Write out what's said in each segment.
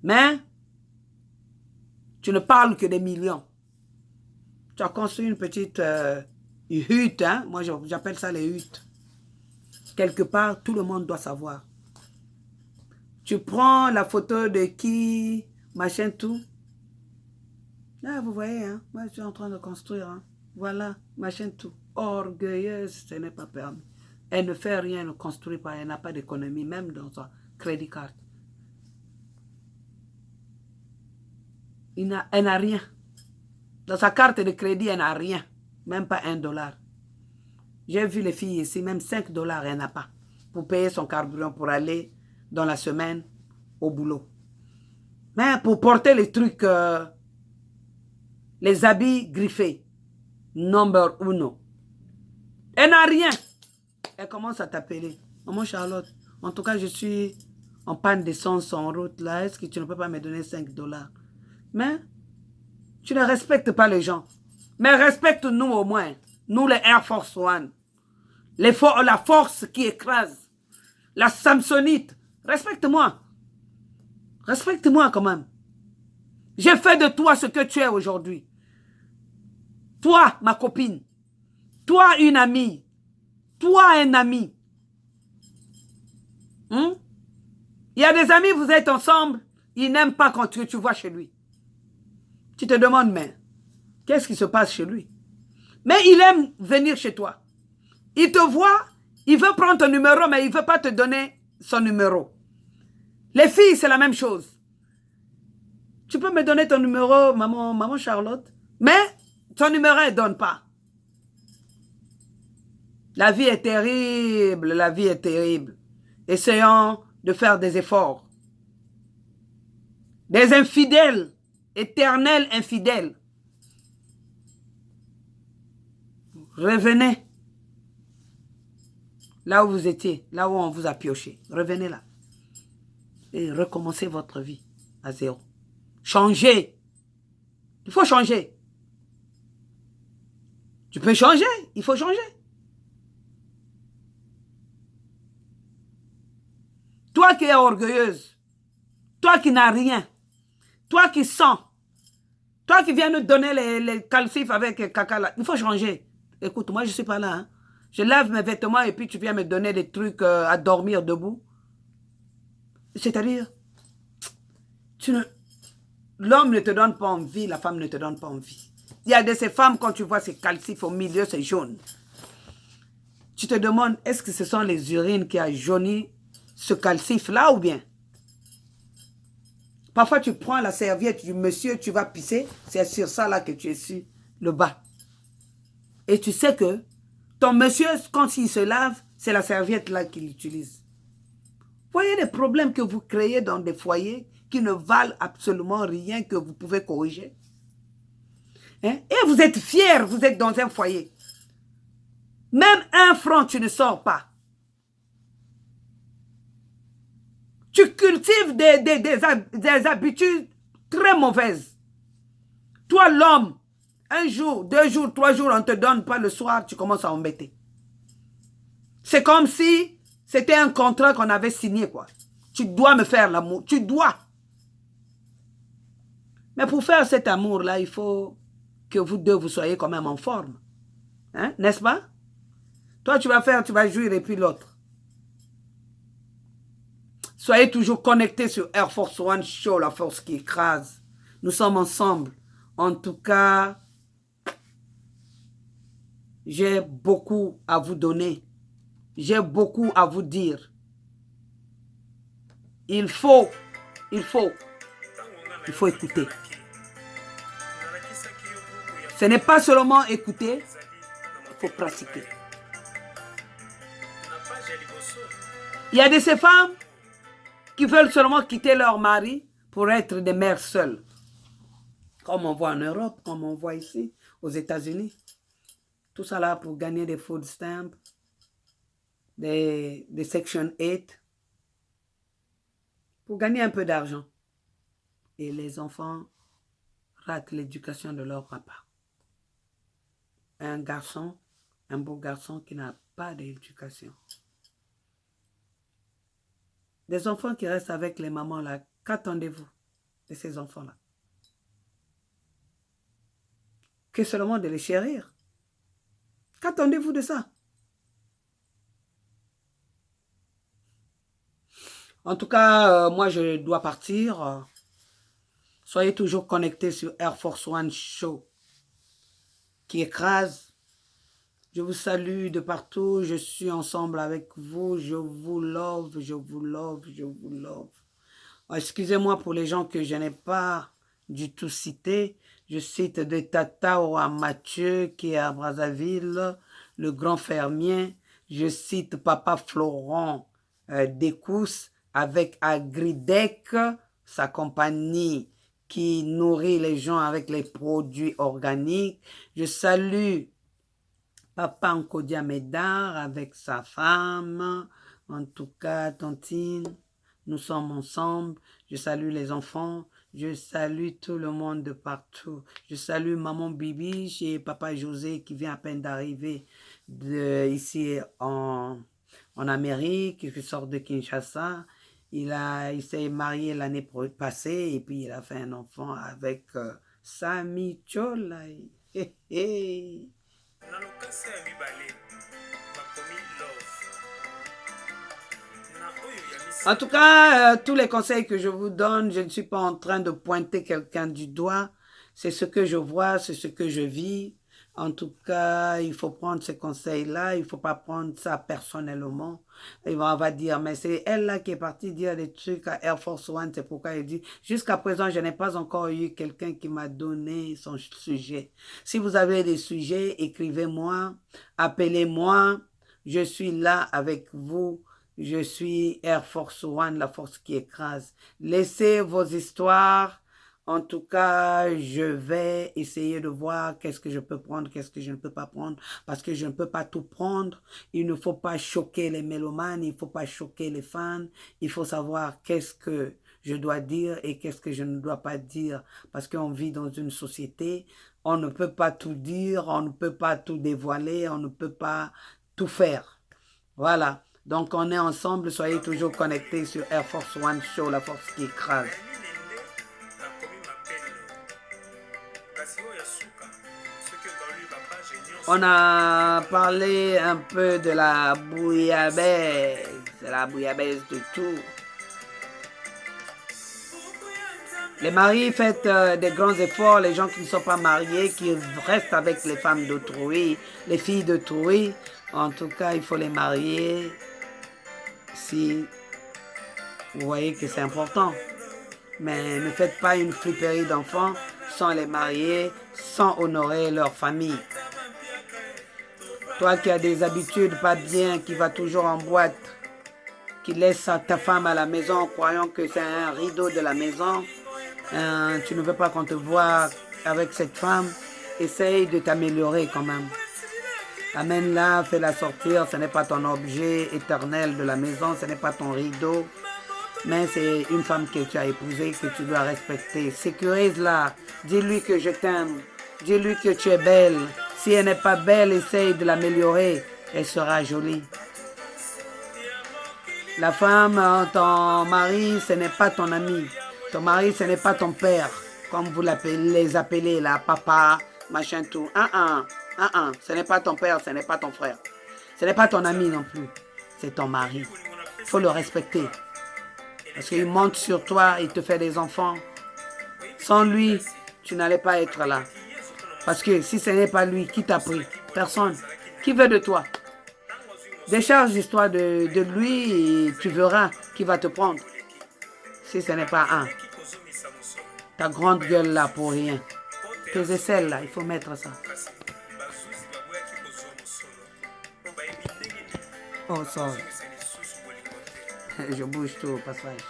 Mais tu ne parles que des millions. Tu as construit une petite hutte, hein? Moi j'appelle ça les huttes. Quelque part, tout le monde doit savoir. Tu prends la photo de qui, machin, tout. Là, vous voyez, hein? Moi je suis en train de construire. Hein? Voilà, machin, tout. Orgueilleuse, ce n'est pas permis. Elle ne fait rien, ne construit pas, elle n'a pas d'économie, même dans son crédit card. Elle n'a rien. Dans sa carte de crédit, elle n'a rien. Même pas $1. J'ai vu les filles ici, même $5, elle n'a pas. Pour payer son carburant pour aller dans la semaine au boulot. Mais pour porter les trucs, les habits griffés, number 1. Elle n'a rien. Elle commence à t'appeler. Maman Charlotte, en tout cas, je suis en panne d'essence en route là. Est-ce que tu ne peux pas me donner $5? Mais tu ne respectes pas les gens. Mais respecte-nous au moins. Nous, les Air Force One. La force qui écrase. La Samsonite. Respecte-moi. Respecte-moi quand même. J'ai fait de toi ce que tu es aujourd'hui. Toi, ma copine. Toi, une amie. Toi, un ami. Il y a des amis, vous êtes ensemble, ils n'aiment pas quand tu vois chez lui. Tu te demandes, mais qu'est-ce qui se passe chez lui? Mais il aime venir chez toi. Il te voit, il veut prendre ton numéro, mais il ne veut pas te donner son numéro. Les filles, c'est la même chose. Tu peux me donner ton numéro, maman Charlotte, mais ton numéro, elle ne donne pas. La vie est terrible, la vie est terrible. Essayons de faire des efforts. Des infidèles, éternels infidèles. Revenez là où vous étiez, là où on vous a pioché. Revenez là. Et recommencez votre vie à zéro. Changez. Il faut changer. Tu peux changer, il faut changer. Toi qui es orgueilleuse, toi qui n'as rien, toi qui sens, toi qui viens nous donner les calcifs avec caca là, il faut changer. Écoute, moi je ne suis pas là. Hein. Je lave mes vêtements et puis tu viens me donner des trucs à dormir debout. C'est-à-dire, l'homme ne te donne pas envie, la femme ne te donne pas envie. Il y a de ces femmes, quand tu vois ces calcifs au milieu, c'est jaune. Tu te demandes, est-ce que ce sont les urines qui a jauni ce calcif-là ou bien? Parfois, tu prends la serviette du monsieur, tu vas pisser, c'est sur ça là que tu es sur le bas. Et tu sais que ton monsieur, quand il se lave, c'est la serviette là qu'il utilise. Voyez les problèmes que vous créez dans des foyers qui ne valent absolument rien que vous pouvez corriger. Hein? Et vous êtes fiers, vous êtes dans un foyer. Même 1 franc, tu ne sors pas. Tu cultives des habitudes très mauvaises. Toi, l'homme, 1 jour, 2 jours, 3 jours, on ne te donne pas le soir, tu commences à embêter. C'est comme si c'était un contrat qu'on avait signé, quoi. Tu dois me faire l'amour, tu dois. Mais pour faire cet amour-là, il faut que vous deux, vous soyez quand même en forme. Hein? N'est-ce pas? Toi, tu vas faire, tu vas jouir et puis l'autre. Soyez toujours connectés sur Air Force One Show, la force qui écrase. Nous sommes ensemble. En tout cas, j'ai beaucoup à vous donner. J'ai beaucoup à vous dire. Il faut écouter. Ce n'est pas seulement écouter, il faut pratiquer. Il y a de ces femmes qui veulent seulement quitter leur mari pour être des mères seules. Comme on voit en Europe, comme on voit ici, aux États-Unis. Tout ça là pour gagner des food stamps, des Section 8, pour gagner un peu d'argent. Et les enfants ratent l'éducation de leur papa. Un garçon, un beau garçon qui n'a pas d'éducation. Des enfants qui restent avec les mamans là, qu'attendez-vous? de ces enfants-là que seulement de les chérir. Qu'attendez-vous de ça? En tout cas, moi, je dois partir. Soyez toujours connectés sur Air Force One Show qui écrase. Je vous salue de partout. Je suis ensemble avec vous. Je vous love, je vous love, je vous love. Excusez-moi pour les gens que je n'ai pas du tout cités. Je cite de Tatao à Mathieu qui est à Brazzaville, le grand fermier. Je cite Papa Florent Descous avec Agridec, sa compagnie qui nourrit les gens avec les produits organiques. Je salue Papa Nkodia Médard avec sa femme. En tout cas, Tantine, nous sommes ensemble. Je salue les enfants. Je salue tout le monde de partout. Je salue Maman Bibi chez Papa José qui vient à peine d'arriver ici en Amérique, qui sort de Kinshasa. Il s'est marié l'année passée et puis il a fait un enfant avec Sami Cholai. En tout cas, tous les conseils que je vous donne, je ne suis pas en train de pointer quelqu'un du doigt. C'est ce que je vois, c'est ce que je vis. En tout cas, il faut prendre ces conseils-là. Il ne faut pas prendre ça personnellement. Et on va dire, mais c'est elle-là qui est partie dire des trucs à Air Force One. C'est pourquoi elle dit, jusqu'à présent, je n'ai pas encore eu quelqu'un qui m'a donné son sujet. Si vous avez des sujets, écrivez-moi, appelez-moi. Je suis là avec vous. Je suis Air Force One, la force qui écrase. Laissez vos histoires. En tout cas, je vais essayer de voir qu'est-ce que je peux prendre, qu'est-ce que je ne peux pas prendre, parce que je ne peux pas tout prendre. Il ne faut pas choquer les mélomanes, il ne faut pas choquer les fans. Il faut savoir qu'est-ce que je dois dire et qu'est-ce que je ne dois pas dire, parce qu'on vit dans une société, on ne peut pas tout dire, on ne peut pas tout dévoiler, on ne peut pas tout faire. Voilà. Donc, on est ensemble. Soyez toujours connectés sur Air Force One Show, la force qui écrase. On a parlé un peu de la bouillabaisse de tout. Les maris faites des grands efforts, les gens qui ne sont pas mariés, qui restent avec les femmes d'autrui, les filles d'autrui. En tout cas, il faut les marier si vous voyez que c'est important. Mais ne faites pas une friperie d'enfants sans les marier, sans honorer leur famille. Toi qui as des habitudes pas bien, qui va toujours en boîte, qui laisse ta femme à la maison croyant que c'est un rideau de la maison, tu ne veux pas qu'on te voie avec cette femme, essaye de t'améliorer quand même. Amène-la, fais-la sortir, ce n'est pas ton objet éternel de la maison, ce n'est pas ton rideau, mais c'est une femme que tu as épousée, que tu dois respecter. Sécurise-la, dis-lui que je t'aime, dis-lui que tu es belle. Si elle n'est pas belle, essaye de l'améliorer, elle sera jolie. La femme, ton mari, ce n'est pas ton ami. Ton mari, ce n'est pas ton père, comme vous les appelez là, papa, machin tout. Ce n'est pas ton père, ce n'est pas ton frère. Ce n'est pas ton ami non plus, c'est ton mari. Il faut le respecter. Parce qu'il monte sur toi, il te fait des enfants. Sans lui, tu n'allais pas être là. Parce que si ce n'est pas lui, qui t'a pris? Personne. Qui veut de toi? Décharge l'histoire de lui et tu verras qui va te prendre. Si ce n'est pas un. Ta grande gueule là pour rien. Tes aisselles là, il faut mettre ça. Oh, sorry. Je bouge tout au passage.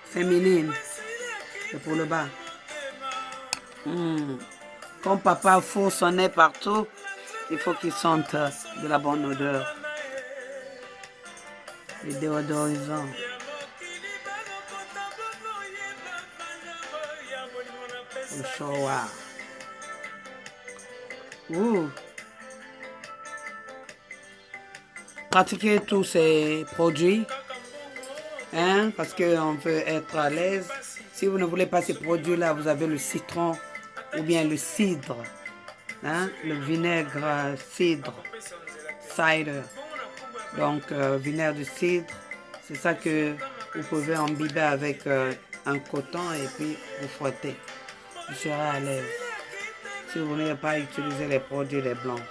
Féminine. C'est pour le bas. Comme papa fourre son nez partout, il faut qu'il sente de la bonne odeur. Les déodorisants. Au shower. Ouh. Pratiquez tous ces produits, hein, parce qu'on veut être à l'aise. Si vous ne voulez pas ces produits-là, vous avez le citron ou bien le cidre, hein, le vinaigre cidre, cider. Donc, vinaigre de cidre, c'est ça que vous pouvez imbiber avec un coton et puis vous frottez. Vous serez à l'aise. Si vous n'avez pas utilisé les produits les blancs.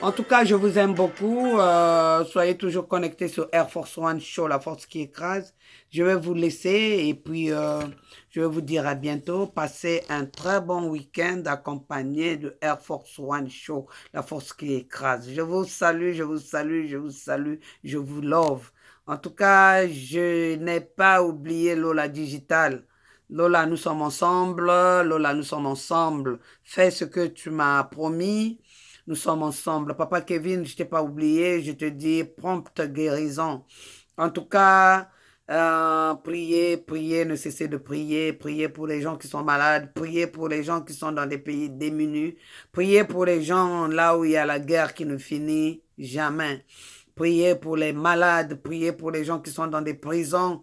En tout cas, je vous aime beaucoup. Soyez toujours connectés sur Air Force One Show, la force qui écrase. Je vais vous laisser et puis je vais vous dire à bientôt. Passez un très bon week-end accompagné de Air Force One Show, la force qui écrase. Je vous salue, je vous salue, je vous salue, je vous love. En tout cas, je n'ai pas oublié Lola Digital. Lola, nous sommes ensemble. Lola, nous sommes ensemble. Fais ce que tu m'as promis. Nous sommes ensemble. Papa Kevin, je ne t'ai pas oublié. Je te dis prompte guérison. En tout cas, priez, priez, ne cessez de prier. Priez pour les gens qui sont malades. Priez pour les gens qui sont dans des pays démunis. Priez pour les gens là où il y a la guerre qui ne finit jamais. Priez pour les malades. Priez pour les gens qui sont dans des prisons,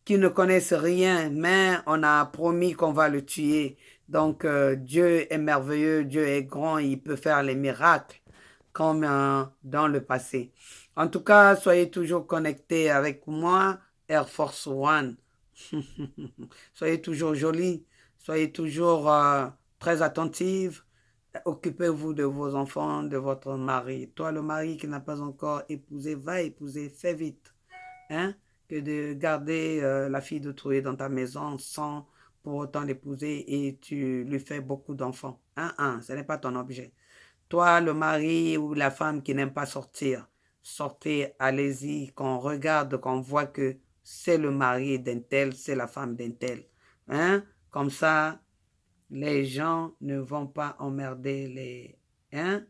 qui ne connaissent rien, mais on a promis qu'on va le tuer. Donc, Dieu est merveilleux, Dieu est grand, il peut faire les miracles comme dans le passé. En tout cas, soyez toujours connectés avec moi, Air Force One. Soyez toujours jolis, soyez toujours très attentifs. Occupez-vous de vos enfants, de votre mari. Toi, le mari qui n'a pas encore épousé, va épouser, fais vite. Hein? Que de garder la fille d'autrui dans ta maison sans pour autant l'épouser et tu lui fais beaucoup d'enfants. Ce n'est pas ton objet. Toi, le mari ou la femme qui n'aime pas sortir, sortez, allez-y, qu'on regarde, qu'on voit que c'est le mari d'un tel, c'est la femme d'un tel. Hein? Comme ça, les gens ne vont pas emmerder les... Hein?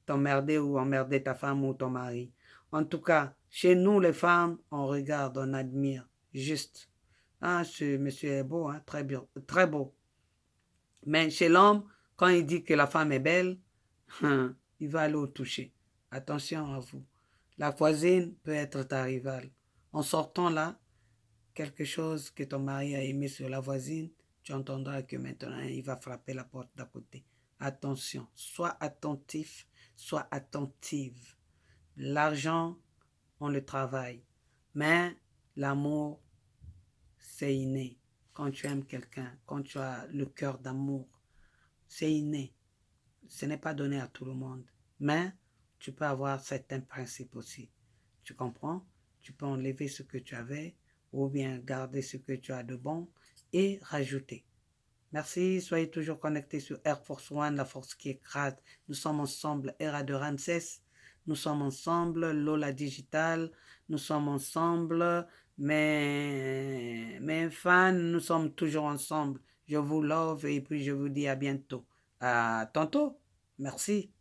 T'emmerder ou emmerder ta femme ou ton mari. En tout cas, chez nous, les femmes, on regarde, on admire. Juste. Ah, ce monsieur est beau, hein? Très bien, très beau. Mais chez l'homme, quand il dit que la femme est belle, il va aller au toucher. Attention à vous. La voisine peut être ta rivale. En sortant là, quelque chose que ton mari a aimé sur la voisine, tu entendras que maintenant, il va frapper la porte d'à côté. Attention, sois attentif, sois attentive. L'argent, on le travaille, mais l'amour, c'est inné. Quand tu aimes quelqu'un, quand tu as le cœur d'amour, c'est inné. Ce n'est pas donné à tout le monde, mais tu peux avoir certains principes aussi. Tu comprends? Tu peux enlever ce que tu avais ou bien garder ce que tu as de bon et rajouter. Merci, soyez toujours connectés sur Air Force One, la force qui écrase. Nous sommes ensemble, Era de Ramsès. Nous sommes ensemble, Lola Digital. Nous sommes ensemble, mes fans, nous sommes toujours ensemble. Je vous love et puis je vous dis à bientôt. À tantôt. Merci.